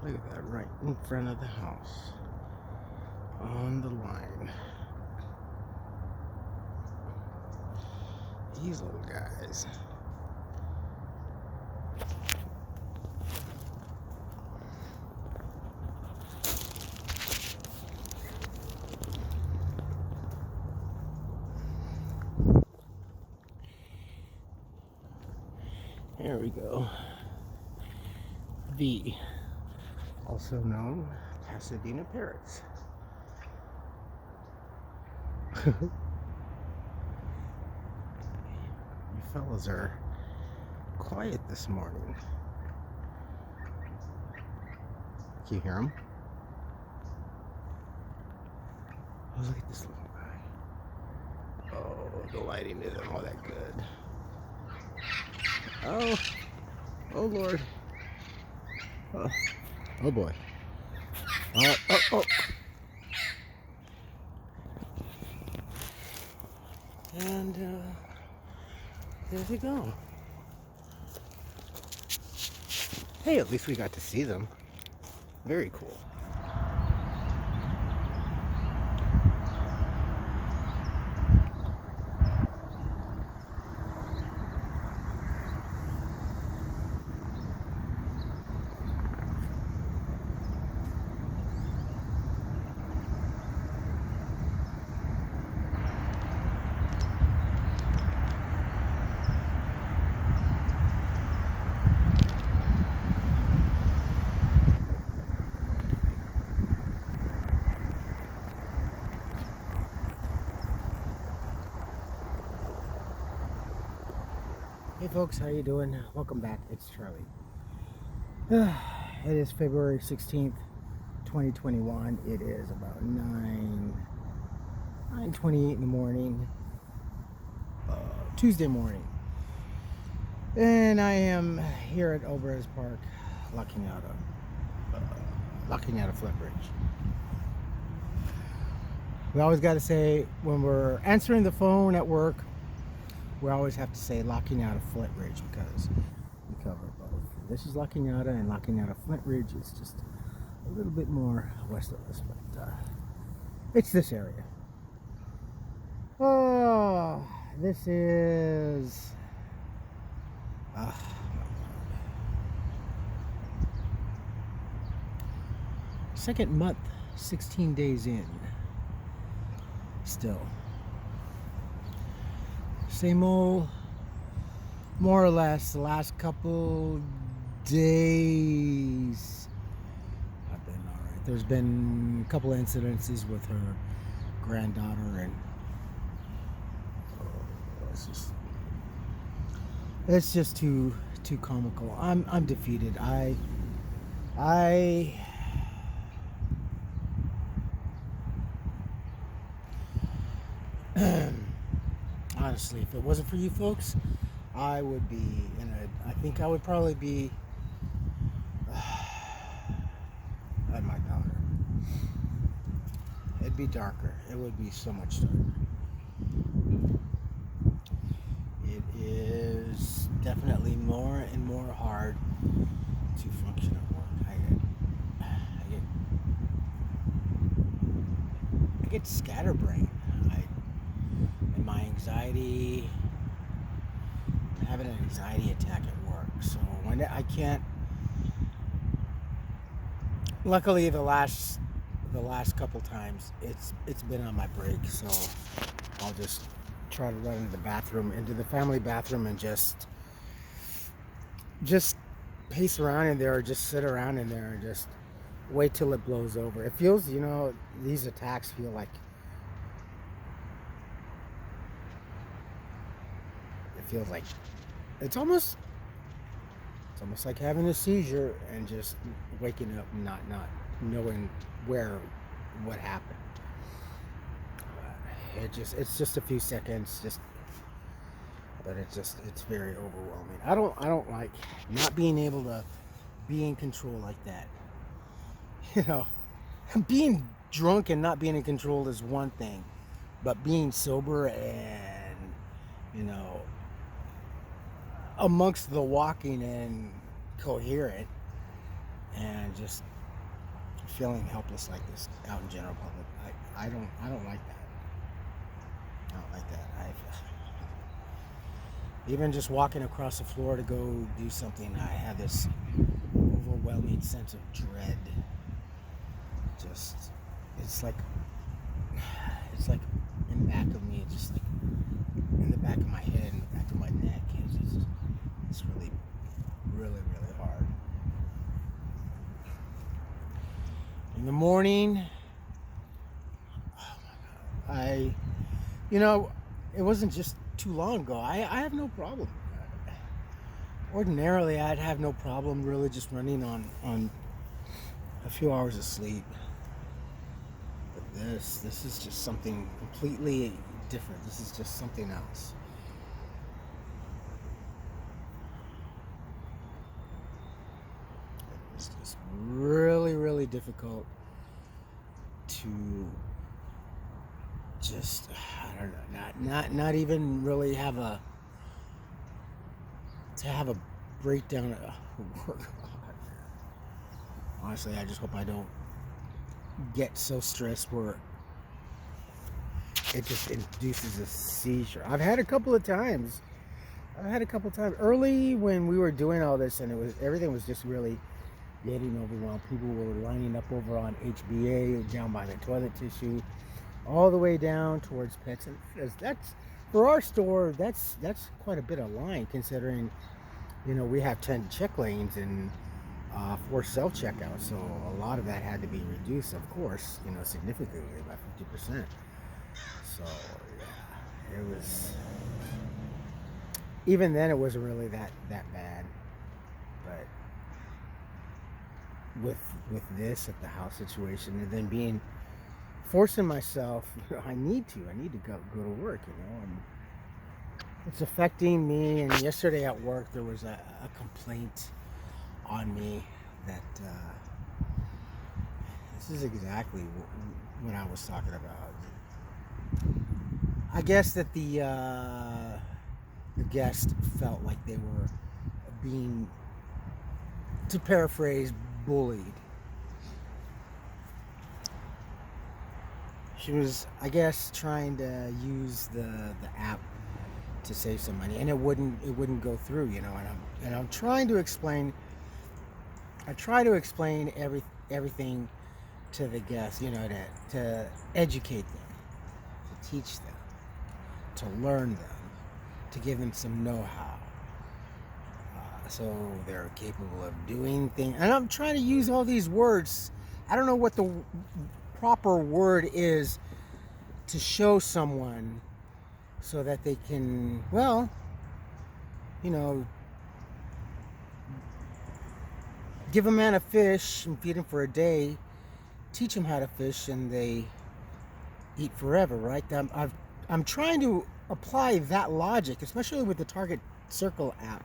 Look at that, right in front of the house. On the line. These little guys. There we go. The also known Pasadena parrots. You fellas are quiet this morning. Can you hear them? Oh, look at this little guy. Oh, the lighting isn't all that good. Oh Lord. Oh boy. Oh. And there they go. Hey, at least we got to see them. Very cool. Hey folks, how you doing? Welcome back. It's Charlie. It is February 16th, 2021. It is about 9:28 in the morning, Tuesday morning. And I am here at Alvarez Park, locking out a footbridge. We always got to say, when we're answering the phone at work, we always have to say locking out a footbridge, because we cover both. This is locking out, and locking out a footbridge is just a little bit more west of us, but it's this area. Oh, this is second month, 16 days in. Still same old, more or less. The last couple days I've been all right. There's been a couple incidences with her granddaughter, and it's just too comical. I'm defeated. I honestly, if it wasn't for you folks, I would be I think I would probably be at my daughter. It'd be darker. It would be so much darker. It is definitely more and more hard to function at work. I get scatterbrained. And my anxiety, I'm having an anxiety attack at work. So when I can't, luckily the last couple times it's been on my break, so I'll just try to run into the family bathroom, and just pace around in there, or just sit around in there and just wait till it blows over. It feels, these attacks feel like, it's almost like having a seizure and just waking up and not knowing what happened. It's just a few seconds, but it's very overwhelming. I don't like not being able to be in control like that. Being drunk and not being in control is one thing, but being sober and amongst the walking and coherent and and just feeling helpless like this out in general public. I don't like that. I don't like that. Even just walking across the floor to go do something, I have this overwhelming sense of dread. Just, it's like in the back of me, just like in the back of my head, in the back of my neck. It's really, really, really hard. In the morning, oh my God, it wasn't just too long ago. I have no problem. Ordinarily, I'd have no problem really just running on a few hours of sleep. But this is just something completely different. This is just something else. It's just really, really difficult to just, I don't know, not even really have a breakdown at work. Honestly, I just hope I don't get so stressed where it just induces a seizure. I've had a couple of times early when we were doing all this, and everything was just really getting overwhelmed. People were lining up over on HBA down by the toilet tissue, all the way down towards pets, and that's for our store. That's quite a bit of line, considering we have 10 check lanes and 4 self checkouts. So a lot of that had to be reduced, of course, significantly by 50%. So yeah, it was. Even then, it wasn't really that bad, but with this at the house situation, and then forcing myself, I need to go to work, and it's affecting me. And yesterday at work, there was a complaint on me that this is exactly what I was talking about. I guess that the guest felt like they were being, to paraphrase, bullied. She was, I guess, trying to use the app to save some money, and it wouldn't go through, and I'm trying to explain. I try to explain everything to the guests, to educate them, to teach them, to learn them, to give them some know-how, so they're capable of doing things. And I'm trying to use all these words. I don't know what the proper word is to show someone so that they can, give a man a fish and feed him for a day, teach him how to fish, and they eat forever, right? I'm trying to apply that logic, especially with the Target Circle app.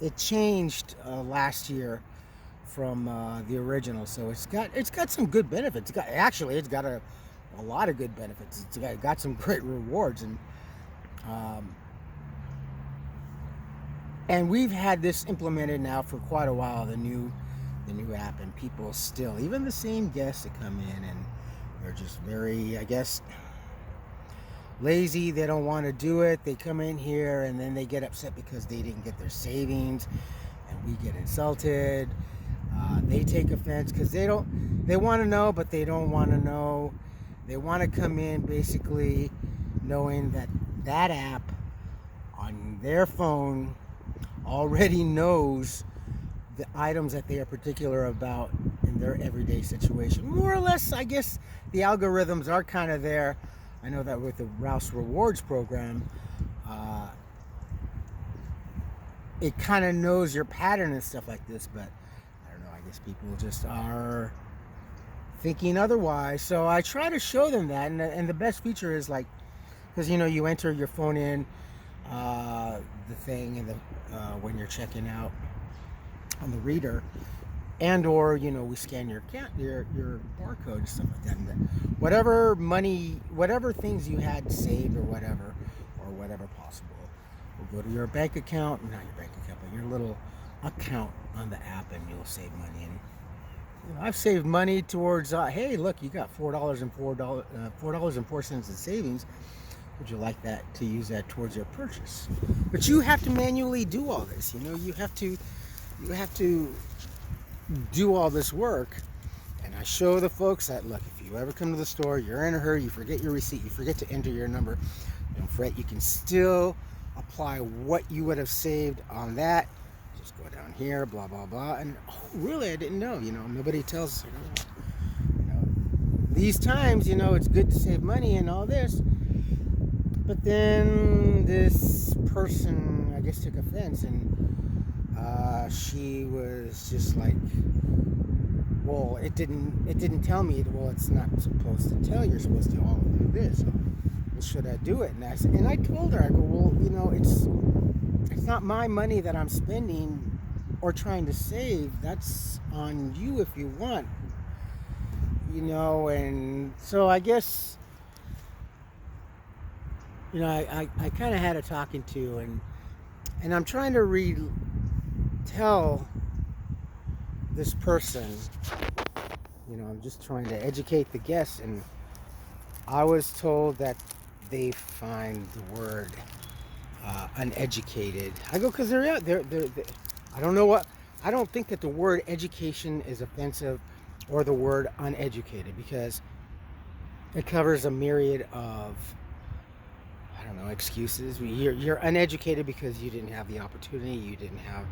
It changed last year from the original, so it's got some good benefits. It's got a lot of good benefits. It's got some great rewards, and we've had this implemented now for quite a while. The new app, and people still, even the same guests that come in, and they're just very, I guess, lazy. They don't want to do it. They come in here and then they get upset because they didn't get their savings, and we get insulted. They take offense because they want to know, but they don't want to know. They want to come in basically knowing that app on their phone already knows the items that they are particular about in their everyday situation. More or less, I guess the algorithms are kind of there. I know that with the Rouse Rewards program, it kind of knows your pattern and stuff like this, but I don't know, I guess people just are thinking otherwise. So I try to show them that, and the best feature is like, because you enter your phone in the thing, and when you're checking out on the reader, and or we scan your barcode and stuff like that, and whatever things you had saved or whatever possible will go to your bank account, not your bank account, but your little account on the app, and you'll save money. And I've saved money towards. Hey, look, you got $4.04 in savings. Would you like that to use that towards your purchase? But you have to manually do all this. You have to do all this work. And I show the folks that, look, if you ever come to the store, you're in a hurry, you forget your receipt, you forget to enter your number, don't fret, you can still apply what you would have saved on that. Just go down here, blah, blah, blah. And oh, really, I didn't know, nobody tells us, these times, it's good to save money and all this. But then this person, I guess, took offense, and she was just like, well, it didn't tell me. Well, it's not supposed to tell. You're supposed to all do this. So, well, should I do it? And I told her, I go, well, it's not my money that I'm spending or trying to save. That's on you if you want, And so I guess, I kind of had a talking to, and I'm trying to tell this person, I'm just trying to educate the guests, and I was told that they find the word uneducated. I go, because they're I don't know what, I don't think that the word education is offensive, or the word uneducated, because it covers a myriad of, I don't know, excuses. You're uneducated because you didn't have the opportunity, you didn't have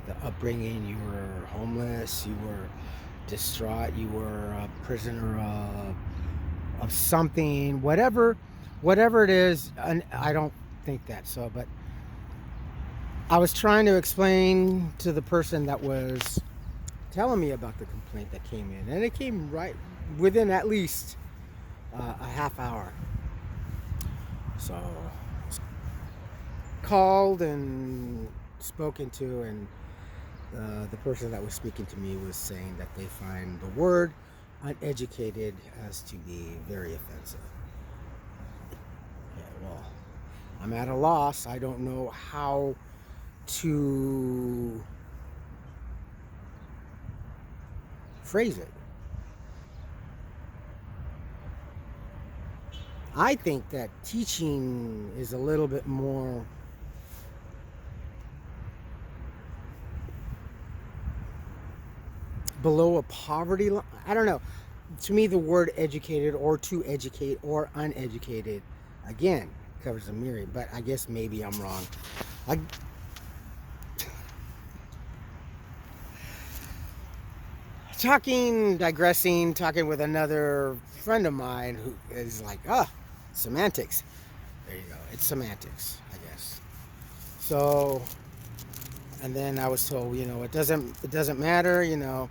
the upbringing, you were homeless, you were distraught, you were a prisoner of something, whatever it is. And I don't think that so, but I was trying to explain to the person that was telling me about the complaint that came in, and it came right within at least a half hour. So called and spoken to, and the person that was speaking to me was saying that they find the word uneducated as to be very offensive. Okay, well, I'm at a loss. I don't know how to phrase it. I think that teaching is a little bit more below a poverty line. I don't know. To me, the word educated, or to educate, or uneducated, again, covers a myriad, but I guess maybe I'm wrong. Talking with another friend of mine who is like, semantics. There you go. It's semantics, I guess. So, and then I was told, it doesn't matter,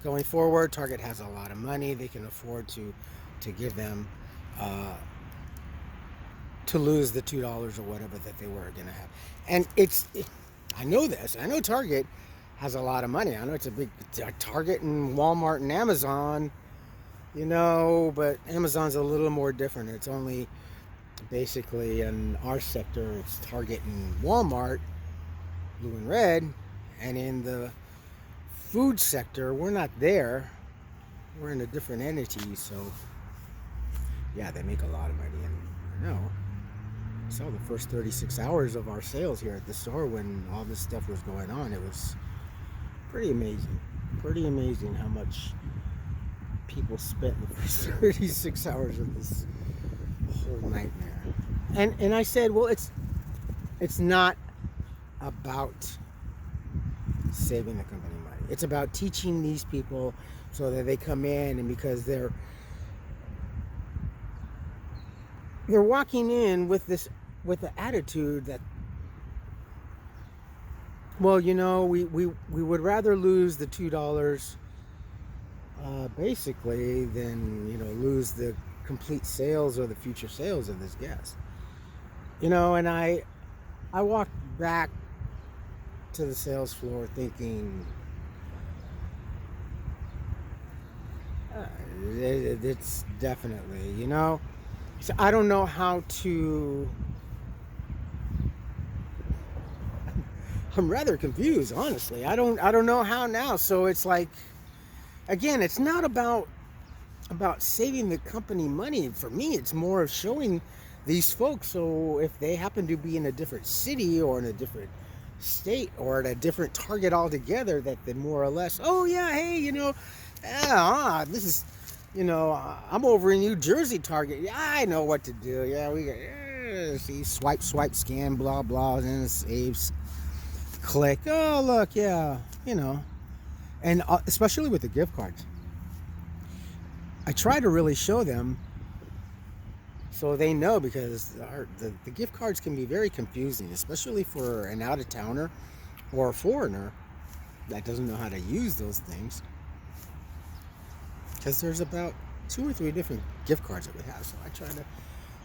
going forward, Target has a lot of money. They can afford to give them, to lose the $2 or whatever that they were going to have. And I know this. I know Target has a lot of money. I know it's a big Target and Walmart and Amazon, but Amazon's a little more different. It's only basically in our sector, it's Target and Walmart, blue and red, and in the food sector, we're not there. We're in a different entity, so yeah, they make a lot of money. And I know, I saw the first 36 hours of our sales here at the store when all this stuff was going on. It was pretty amazing how much people spent the first 36 hours of this whole nightmare. And I said, well, it's not about saving the company money. It's about teaching these people so that they come in, and because they're walking in with the attitude that, well, we would rather lose the $2 basically than lose the complete sales or the future sales of this guest. And I walked back to the sales floor thinking, it's definitely, so I don't know how to, I'm rather confused, honestly. I don't know how now. So it's like, again, it's not about saving the company money. For me, it's more of showing these folks, so if they happen to be in a different city or in a different state or at a different target altogether, that they more or less, oh yeah, hey, this is, I'm over in New Jersey Target. Yeah, I know what to do. Yeah, we got, see, swipe, scan, blah, blah, and then it saves. Click. Oh, look, yeah, and especially with the gift cards, I try to really show them so they know, because the gift cards can be very confusing, especially for an out-of-towner or a foreigner that doesn't know how to use those things, because there's about 2 or 3 different gift cards that we have, so I try to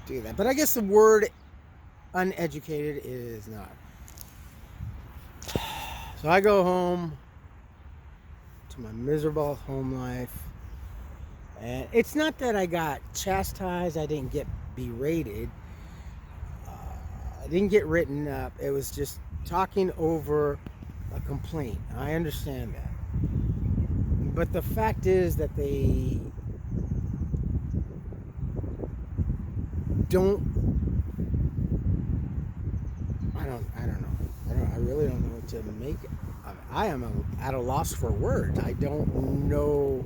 do that. But I guess the word uneducated is not. So I go home to my miserable home life, and it's not that I got chastised, I didn't get berated, I didn't get written up. It was just talking over a complaint. I understand that, but the fact is that they don't. I don't know. I really don't know what to make. I am at a loss for words. I don't know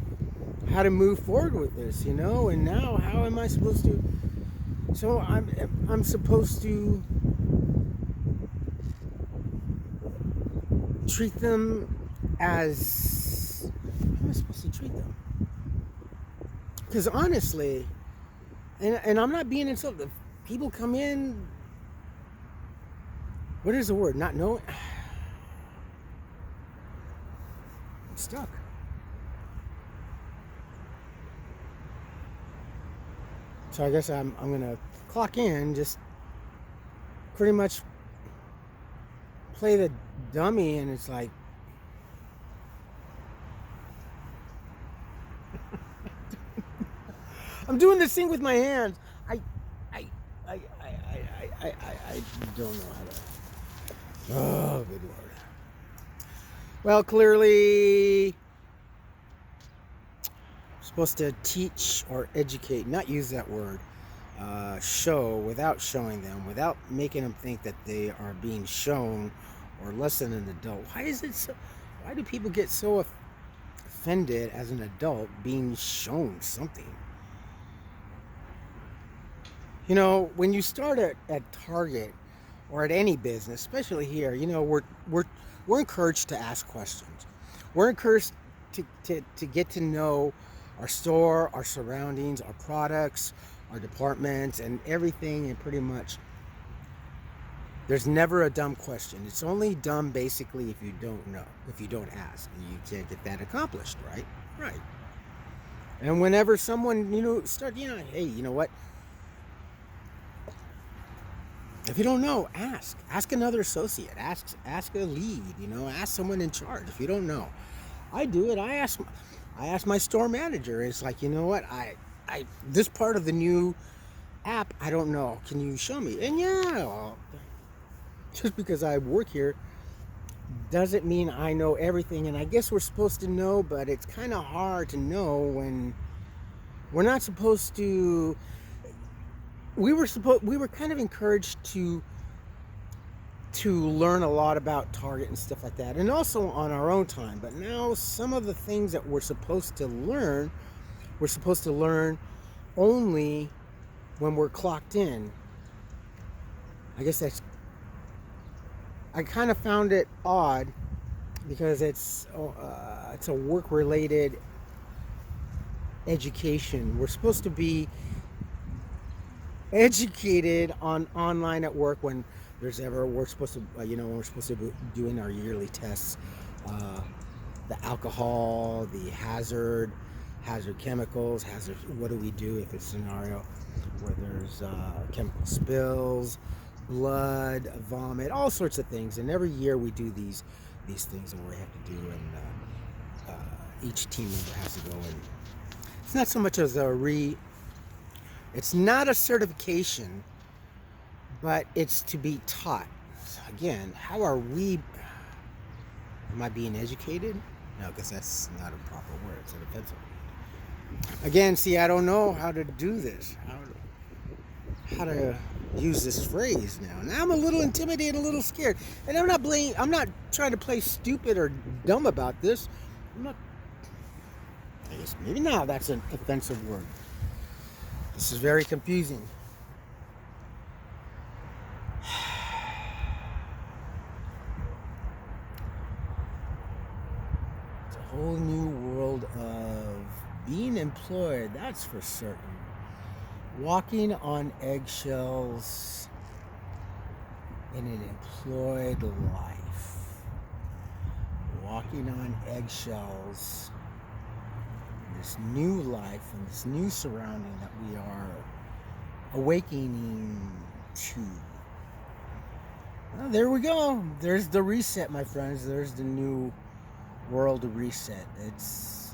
how to move forward with this, and now how am I supposed to? So I'm supposed to treat them as, how am I supposed to treat them? Because honestly, and I'm not being insulted, people come in, what is the word, not knowing, I'm stuck. So I guess I'm gonna clock in, just pretty much play the dummy, and it's like, I'm doing this thing with my hands. I don't know how to. Oh, good Lord. Well, clearly, I'm supposed to teach or educate, not use that word, show without showing them, without making them think that they are being shown or less than an adult. Why is it so? Why do people get so offended as an adult being shown something? When you start at Target or at any business, especially here, we're encouraged to ask questions. We're encouraged to get to know our store, our surroundings, our products, our departments, and everything, and pretty much there's never a dumb question. It's only dumb basically if you don't know, if you don't ask, and you can't get that accomplished, right? Right. And whenever someone, hey, you know what? If you don't know, ask another associate, ask a lead, ask someone in charge. If you don't know, I do it. I ask my store manager. It's like, you know what, I this part of the new app, I don't know. Can you show me? And well, just because I work here doesn't mean I know everything. And I guess we're supposed to know, but it's kind of hard to know when we're not supposed to. We were kind of encouraged to learn a lot about Target and stuff like that, and also on our own time. But now some of the things that we're supposed to learn only when we're clocked in. I guess I kind of found it odd, because it's a work-related education. We're supposed to be educated on online at work when we're supposed to when we're supposed to be doing our yearly tests, the alcohol, the hazard chemicals, what do we do if it's a scenario where there's chemical spills, blood, vomit, all sorts of things. And every year we do these things that we have to do, and each team member has to go, and it's not so much as it's not a certification, but it's to be taught. So again, am I being educated? No, because that's not a proper word. It's an offensive word. Again, see, I don't know how to do this. How to use this phrase now. Now I'm a little intimidated, a little scared. And I'm not trying to play stupid or dumb about this. I'm not. I guess maybe now that's an offensive word. This is very confusing. It's a whole new world of being employed, that's for certain. Walking on eggshells in an employed life. Walking on eggshells in this new life and this new surrounding that we are awakening to. Well, there we go. There's the reset, my friends. There's the new world reset. It's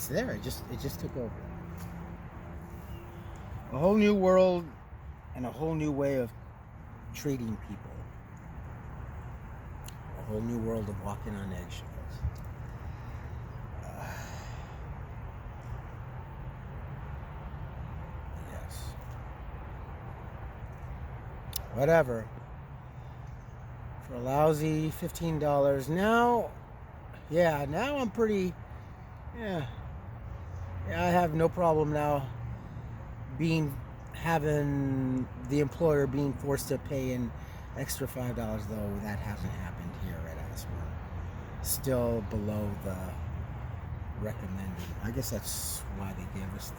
there. It just took over. A whole new world and a whole new way of treating people. A whole new world of walking on eggshells. Yes. Whatever. For a lousy $15. Now I'm pretty, yeah, I have no problem now having the employer being forced to pay an extra $5, though that hasn't happened here at Aspen. Still below the recommended. I guess that's why they gave us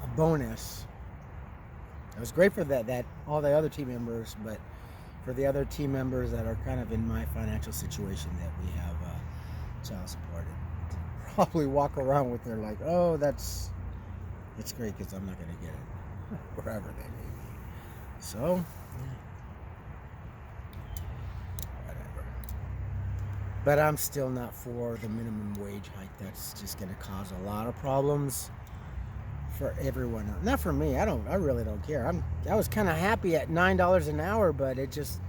a bonus. It was great for that all the other team members, but for the other team members that are kind of in my financial situation that we have child support, probably walk around with their like, oh, it's great because I'm not going to get it wherever they may be. So, whatever. But I'm still not for the minimum wage hike. That's just going to cause a lot of problems for everyone else. Not for me. I really don't care. I was kind of happy at $9 an hour, but it just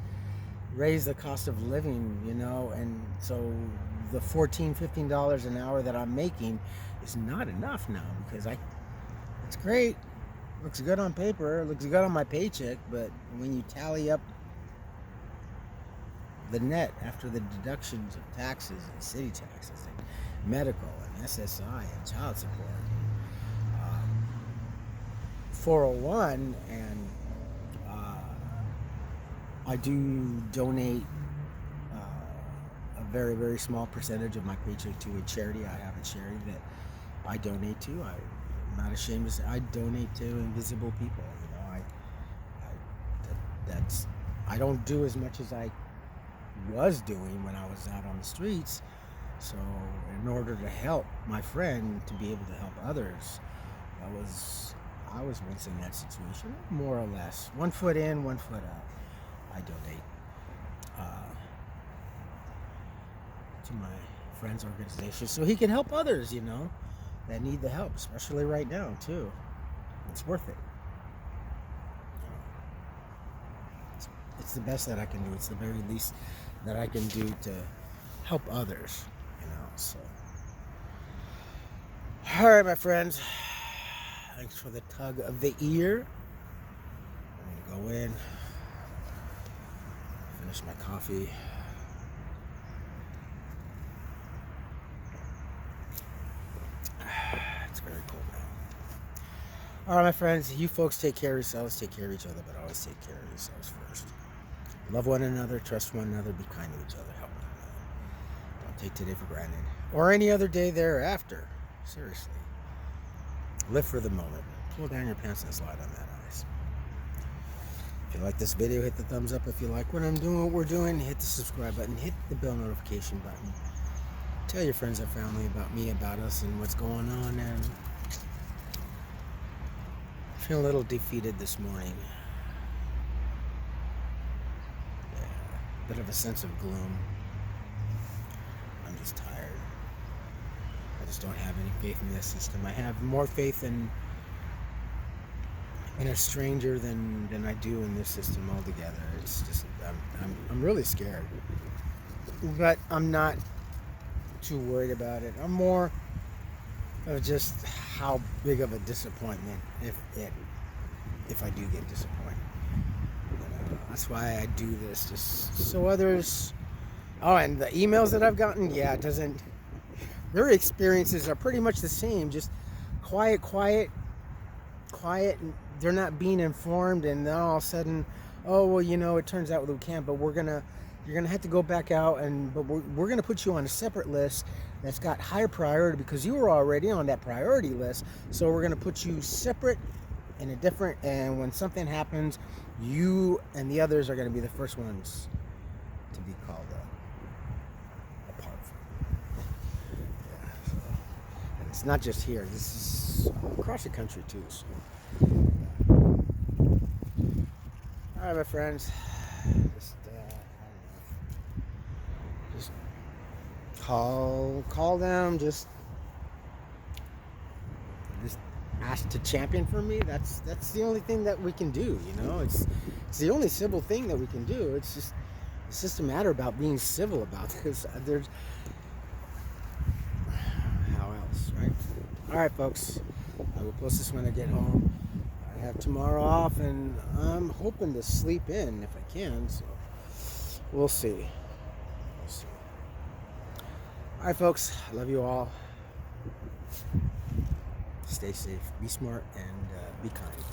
raised the cost of living, and so the $14-15 an hour that I'm making is not enough now because it's great, looks good on paper, looks good on my paycheck, but when you tally up the net after the deductions of taxes and city taxes and medical and SSI and child support, 401, and I do donate a very, very small percentage of my paycheck to a charity. I have a charity that I donate to. I'm not ashamed to say I donate to invisible people. I don't do as much as I was doing when I was out on the streets. So in order to help my friend to be able to help others, I was once in that situation, more or less. 1 foot in, 1 foot out. I donate to my friend's organization so he can help others, that need the help, especially right now, too. It's worth it. It's the best that I can do. It's the very least that I can do to help others, so. All right, my friends. Thanks for the tug of the ear. I'm going to go in, finish my coffee. It's very cold now. All right, my friends, you folks take care of yourselves, take care of each other, but always take care of yourselves first. Love one another, trust one another, be kind to each other, help one another. Don't take today for granted, or any other day thereafter. Seriously. Live for the moment. Pull down your pants and slide on that ice. If you like this video, hit the thumbs up. If you like what I'm doing, what we're doing, hit the subscribe button, hit the bell notification button. Tell your friends and family about me, about us, and what's going on. And I feel a little defeated this morning. Yeah, a bit of a sense of gloom. I'm just tired. I just don't have any faith in this system. I have more faith in a stranger than I do in this system altogether. It's just I'm really scared, but I'm not too worried about it. I'm more of just how big of a disappointment if I do get disappointed. That's why I do this, just so others. Oh, and the emails that I've gotten, yeah, it doesn't. Their experiences are pretty much the same. Just quiet. And they're not being informed, and then all of a sudden, oh well, it turns out we can't. But you're gonna have to go back out, but we're gonna put you on a separate list that's got higher priority because you were already on that priority list. So we're gonna put you separate in a different. And when something happens, you and the others are gonna be the first ones to be called apart from. Yeah. So, and it's not just here. This is across the country too. So. All right, my friends. Just call them. Just ask to champion for me. That's the only thing that we can do. It's the only civil thing that we can do. It's just a matter about being civil about this. There's how else, right? All right, folks. I will post this when I get home. I have tomorrow off, and I'm hoping to sleep in if I can. So we'll see. All right, folks. I love you all. Stay safe, be smart, and be kind.